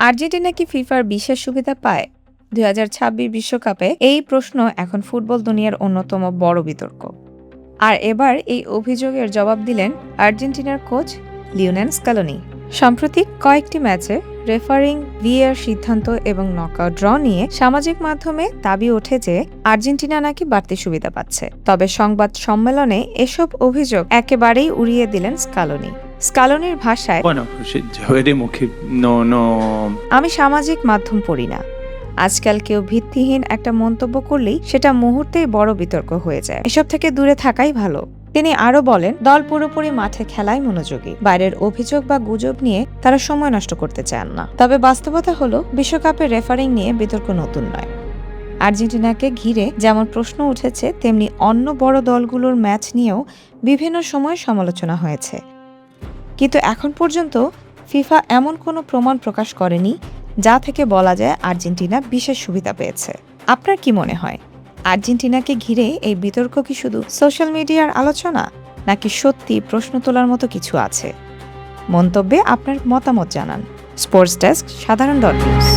Argentina কি ফিফার বিশেষ সুবিধা পায়? ২০২৬ বিশ্বকাপে এই প্রশ্ন এখন ফুটবল দুনিয়ার অন্যতম বড় বিতর্ক। আর এবার এই অভিযোগের জবাব দিলেন আর্জেন্টিনার কোচ লিওনেল স্কালোনি। সাম্প্রতিক কয়েকটি ম্যাচে রেফারিং, ভিএআর সিদ্ধান্ত এবং নকআউট ড্র নিয়ে সামাজিক মাধ্যমে দাবি ওঠে যে আর্জেন্টিনা নাকি বাড়তি সুবিধা পাচ্ছে। তবে সংবাদ সম্মেলনে এসব অভিযোগ একেবারেই উড়িয়ে দিলেন স্কালোনি। স্কালোনির ভাষায়, আমি সামাজিক মাধ্যম পড়ি না। আজকাল কেউ ভিত্তিহীন একটা মন্তব্য করলেই সেটা মুহূর্তেই বড় বিতর্ক হয়ে যায়। এসব থেকে দূরে থাকাই ভালো। তিনি আরও বলেন, দল পুরোপুরি মাঠে খেলায় মনোযোগী। বাইরের অভিযোগ বা গুজব নিয়ে তারা সময় নষ্ট করতে চান না। তবে বাস্তবতা হলো, বিশ্বকাপে রেফারিং নিয়ে বিতর্ক নতুন নয়। আর্জেন্টিনাকে ঘিরে যেমন প্রশ্ন উঠেছে, তেমনি অন্য বড় দলগুলোর ম্যাচ নিয়েও বিভিন্ন সময় সমালোচনা হয়েছে। কিন্তু এখন পর্যন্ত ফিফা এমন কোনো প্রমাণ প্রকাশ করেনি যা থেকে বলা যায় আর্জেন্টিনা বিশেষ সুবিধা পেয়েছে। আপনার কি মনে হয়, আর্জেন্টিনাকে ঘিরে এই বিতর্ক কি শুধু সোশ্যাল মিডিয়ার আলোচনা, নাকি সত্যি প্রশ্ন তোলার মতো কিছু আছে? মন্তব্যে আপনার মতামত জানান। স্পোর্টস ডেস্ক, সাধারণ ডট নিউজ।